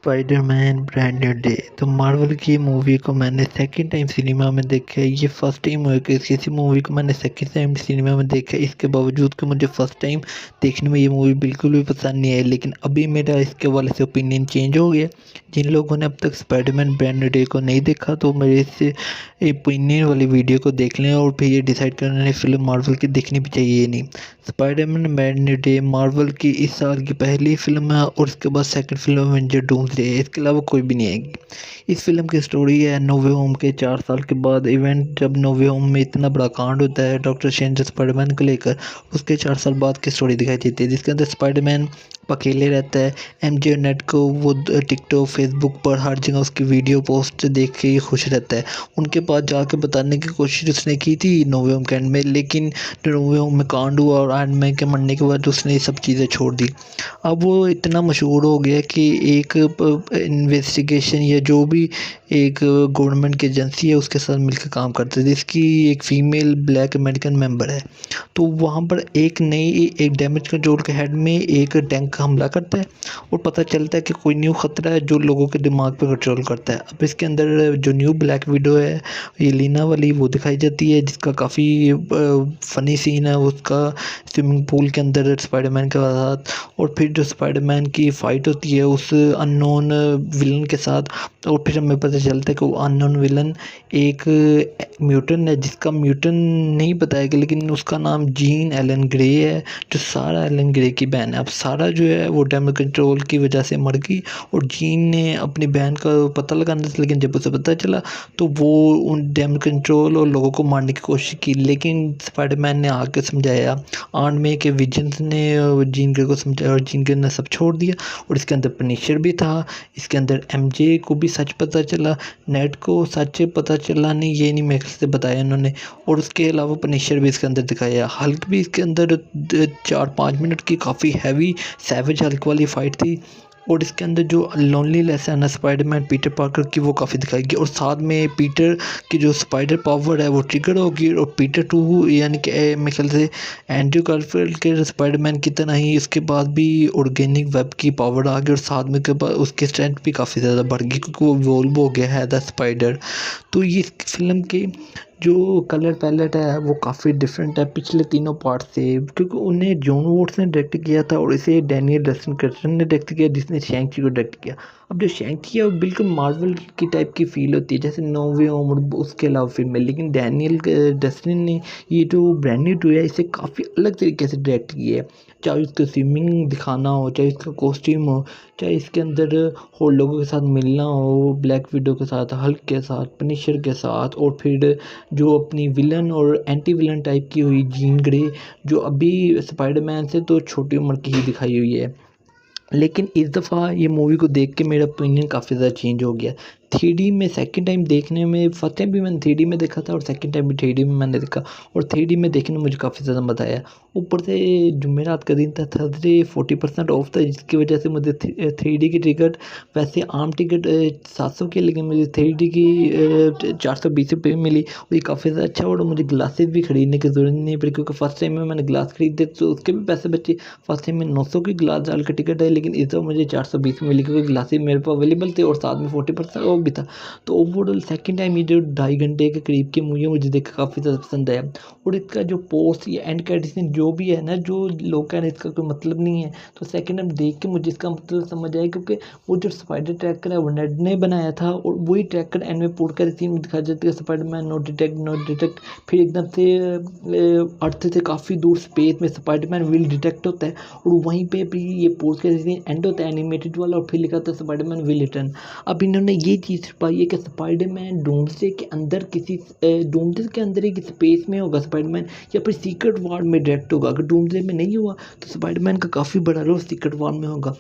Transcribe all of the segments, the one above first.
Spiderman brand new day. तो Marvel की movie को मैंने सेकंड टाइम सिनेमा में देखा है। ये फर्स्ट टाइम हुआ कि किसी मूवी को मैंने सेकंड टाइम सिनेमा में देखा है। इसके बावजूद कि मुझे फर्स्ट टाइम देखने में ये मूवी बिल्कुल भी पसंद नहीं आई, लेकिन अभी मेरा इसके वाले से ओपिनियन चेंज हो गया। जिन लोगों ने अब तक स्पाइडरमैन ब्रांड न्यू डे को नहीं देखा तो मेरे इससे ओपिनियन वाली वीडियो को देख लें और फिर ये डिसाइड करने फिल्म मार्वल की देखनी भी चाहिए नहीं। Spiderman brand new day Marvel की इस साल की पहली फिल्म है और उसके बाद सेकंड फिल्म एवेंजर डूम्सडे है। इसके अलावा कोई भी नहीं आएगी। इस फिल्म की स्टोरी है नो वे होम के 4 साल के बाद इवेंट, जब नो वे होम में इतना बड़ा कांड होता है डॉक्टर स्ट्रेंज स्पाइडरमैन को लेकर, उसके 4 साल बाद की स्टोरी दिखाई देती है, जिसके अंदर स्पाइडरमैन अकेले रहता है। एमजे और नेट को वो टिकटॉक फेसबुक पर हर जगह उसकी वीडियो पोस्ट देख के ही खुश रहता है। उनके पास जाके बताने की कोशिश उसने की थी नो वे होम के एंड में, लेकिन नो वे होम में कांड हुआ और आयरन मैन के मरने के बाद उसने ये सब चीज़ें छोड़ दी। अब वो इतना मशहूर हो गया कि एक इन्वेस्टिगेशन या जो भी एक गवर्नमेंट की एजेंसी है उसके साथ मिलकर काम करते थे, जिसकी एक फ़ीमेल ब्लैक अमेरिकन मेंबर है। तो वहाँ पर एक डैमेज कंट्रोल के हेड में एक टैंक हमला करता है और पता चलता है कि कोई न्यू ख़तरा है जो लोगों के दिमाग पर कंट्रोल करता है। अब इसके अंदर जो न्यू ब्लैक विडो है येलेना वाली, वो दिखाई जाती है, जिसका काफ़ी फ़नी सीन है उसका स्विमिंग पूल के अंदर स्पाइडरमैन के साथ। और फिर जो स्पाइडरमैन की फ़ाइट होती है उस अननोन विलन के साथ, और फिर हमें पता चलता है कि वो अननोन विलन एक म्यूटेंट है, जिसका म्यूटेंट नहीं बताया गया, लेकिन उसका नाम जीन एलन ग्रे है, जो सारा एलन ग्रे की बहन है। अब सारा जो है वो डैमेज कंट्रोल की वजह से मर गई और जीन ने अपनी बहन का पता लगाना था, लेकिन जब उसे पता चला तो वो उन डैमेज कंट्रोल और लोगों को मारने की कोशिश की, लेकिन स्पाइडरमैन ने आके समझाया, आर्ट में के विजन्स ने जीन ग्रे को समझाया और जीन ग्रे ने सब छोड़ दिया। और इसके अंदर पनिशर भी था, इसके अंदर एमजे को भी सच पता चला, नेट को सच पता चला नहीं, ये नहीं मेरे से बताया इन्होंने। और उसके अलावा पनिशर भी इसके अंदर दिखाया, हल्क भी इसके अंदर 4-5 मिनट की काफ़ी हैवी सैवेज हल्क वाली फ़ाइट थी। और इसके अंदर जो लोनलीनेस है ना स्पाइडरमैन पीटर पार्कर की, वो काफ़ी दिखाई गई। और साथ में पीटर की जो स्पाइडर पावर है वो ट्रिगर होगी, और पीटर 2 यानी कि मेरे ख्याल से एंड्रयू गारफील्ड के स्पाइडरमैन की तरह ही इसके बाद भी ऑर्गेनिक वेब की पावर आ गई, और साथ में के बाद उसकी स्ट्रेंथ भी काफ़ी ज़्यादा बढ़ गई क्योंकि वो इवॉल्व हो गया है द स्पाइडर। तो ये फिल्म के जो कलर पैलेट है वो काफ़ी डिफरेंट है पिछले तीनों पार्ट से, क्योंकि उन्हें जॉन वोट्स ने डायरेक्ट किया था और इसे डैनियल डेस्टिन ने डायरेक्ट किया, जिसने शैंक-ची को डायरेक्ट किया। अब जो शैंक-ची है वो बिल्कुल मार्वल की टाइप की फील होती है, जैसे नो वे होम और उसके अलावा फिल्म में, लेकिन डैनियल डेस्टिन ने ये जो ब्रांड न्यू है इसे काफ़ी अलग तरीके से डायरेक्ट किया है। चाहे उसका स्विमिंग दिखाना हो, चाहे इसका कॉस्ट्यूम हो, चाहे इसके अंदर और लोगों के साथ मिलना हो, ब्लैक विडो के साथ, हल्क के साथ, पनिशर के साथ, और फिर जो अपनी विलन और एंटी विलन टाइप की हुई जीन ग्रे, जो अभी स्पाइडरमैन से तो छोटी उम्र की ही दिखाई हुई है। लेकिन इस दफ़ा ये मूवी को देख के मेरा ओपिनियन काफ़ी ज़्यादा चेंज हो गया। 3D में सेकंड टाइम देखने में, फर्स्ट टाइम भी मैंने 3D में देखा था और सेकंड टाइम भी 3D में मैंने देखा, और 3D में देखने में मुझे काफ़ी ज़्यादा मज़ा आया। ऊपर से जुमेरात का दिन था, थर्सडे 40% ऑफ था, जिसकी वजह से मुझे 3D की टिकट, वैसे आम टिकट 700 की, लेकिन मुझे 3D की 420 में मिली, और ये काफ़ी ज़्यादा अच्छा। और मुझे ग्लासेस भी खरीदने की ज़रूरत नहीं पड़ी, क्योंकि फर्स्ट टाइम में मैंने ग्लास खरीदे तो उसके भी पैसे बचे। फर्स्ट टाइम में 900 की ग्लास डाल के टिकट है, लेकिन इस दफ़ा मुझे 420 में मिली, क्योंकि ग्लासेस मेरे पास अवेलेबल थे और साथ में 40% ऑफ भी था। तो ओवरऑल सेकंड टाइम ये जो 2.5 घंटे के करीब की मूवी है मुझे देख के काफ़ी ज़्यादा पसंद आया। और इसका जो पोस्ट या एंड क्रेडिट सीन जो भी है ना, जो लोग कह रहे हैं इसका कोई मतलब नहीं है, तो सेकंड टाइम देख के मुझे इसका मतलब समझ आया, क्योंकि वो जो स्पाइडर ट्रैकर है वो नेड ने बनाया था, और वही ट्रैकर एंड में पोर्ट कर सीन में दिखाया जाता है स्पाइडरमैन नॉट डिटेक्ट, फिर एकदम से अर्थ से काफ़ी दूर स्पेस में स्पाइडरमैन विल डिटेक्ट होता है, और वहीं पे भी ये पोस्ट कर सीन एंड होता है एनिमेटेड वाला, और फिर लिखा था स्पाइडरमैन विल रिटर्न। अब इन्होंने ये चीज़ छुपाई है कि स्पाइडरमैन डूम्सडे के अंदर किसी डूम्सडे के अंदर एक स्पेस में होगा स्पाइडरमैन, या फिर सीक्रेट वार्ड में डायरेक्ट होगा। अगर डूम्सडे में नहीं हुआ तो स्पाइडरमैन का काफ़ी बड़ा रोल सीक्रेट वार्ड में होगा।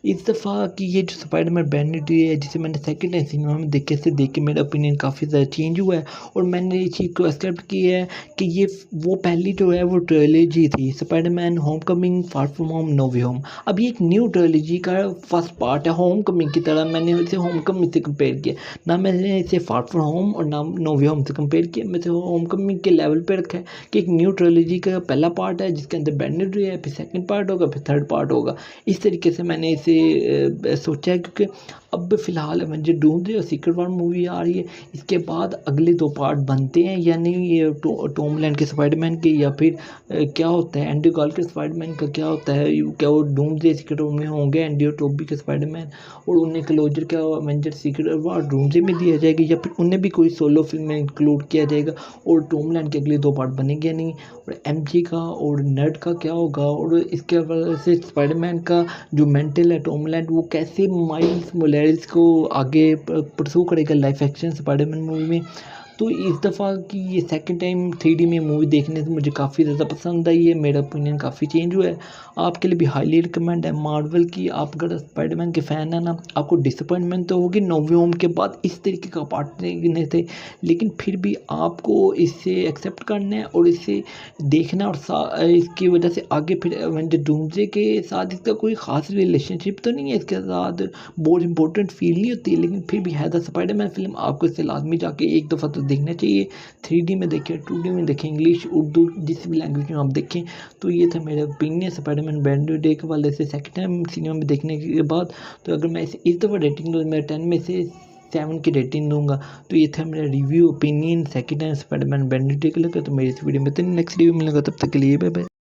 इस दफ़ा की ये जो स्पाइडरमैन ब्रांड न्यू डे है, जिसे मैंने सेकंड टाइम सिनेमा में देख के मेरा ओपिनियन काफ़ी ज़्यादा चेंज हुआ है, और मैंने इस चीज़ को एक्सेप्ट किया है कि ये वो पहली जो है वो ट्रिलॉजी थी, Spiderman Homecoming, Far From Home, No Way Home. अब ये एक न्यू ट्रिलॉजी का फर्स्ट पार्ट है, होमकमिंग की तरह मैंने इसे होमकमिंग से कंपेयर किया, ना मैंने इसे फार फ्रॉम होम और ना नो वे होम से कंपेयर किया, मैं इसे होमकमिंग के लेवल पे रखा है कि एक न्यू ट्रिलॉजी का पहला पार्ट है जिसके अंदर ब्रांड न्यू डे है, फिर सेकंड पार्ट होगा, फिर थर्ड पार्ट होगा। इस तरीके से मैंने इसे सोचा है, क्योंकि अब फ़िलहाल एवेंजर डूम्सडे और सीक्रेट वार मूवी आ रही है। इसके बाद अगले 2 पार्ट बनते हैं या नहीं, ये टॉम हॉलैंड के स्पाइडरमैन के, या फिर क्या होता है एंड्रयू गारफील्ड के स्पाइडरमैन का क्या होता है, क्या वो डूम्सडे सीक्रेट वार में होंगे एंड्रयू टोबी के स्पाइडरमैन, और उन्हें क्लोजर क्या एवेंजर सीक्रेट वार डूम्सडे में दिया जाएगा, या फिर उन्हें भी कोई सोलो फिल्म में इंक्लूड किया जाएगा, और टॉम हॉलैंड के अगले 2 पार्ट बनेंगे या नहीं, और एमजे का और नेड का क्या होगा, और इसके वजह से स्पाइडरमैन का जो मेंटल है टॉम हॉलैंड, वो कैसे माइल्स मोरेल्स को आगे परसू करेगा लाइफ एक्शन स्पाइडरमैन मूवी में। तो इस दफ़ा की ये सेकंड टाइम 3D में मूवी देखने से मुझे काफ़ी ज़्यादा पसंद आई है, मेरा ओपिनियन काफ़ी चेंज हुआ है। आपके लिए भी हाईली रिकमेंड है मार्वल की। आप अगर स्पाइडरमैन के फ़ैन हैं ना, आपको डिसअपॉइंटमेंट तो होगी नो वे होम के बाद इस तरीके का पार्ट देखने से, लेकिन फिर भी आपको इसे एक्सेप्ट करना है और इसे देखना है, और इसकी वजह से आगे फिर एवेंजर डूम्सडे के साथ इसका कोई ख़ास रिलेशनशिप तो नहीं है, इसके साथ बहुत इंपॉर्टेंट फील नहीं होती है, लेकिन फिर भी है द स्पाइडरमैन फिल्म, आपको इसे लाजमी जाके एक दफ़ा तो देखना चाहिए। 3D में देखें, 2D में देखें, इंग्लिश उर्दू जिस भी लैंग्वेज में आप देखें। तो ये था मेरा opinion Spiderman brand new day के वाले से सेकंड टाइम सिनेमा में देखने के बाद। तो अगर मैं इसे इस दफ़ा रेटिंग दूँ, मैं 10 में से 7 की रेटिंग दूंगा। तो ये था मेरा review opinion second time Spiderman brand new day के लगा। तो मेरी इस वीडियो में तो नेक्स्ट रिव्यू मिलेगा, तब तक के लिए बाय बाय।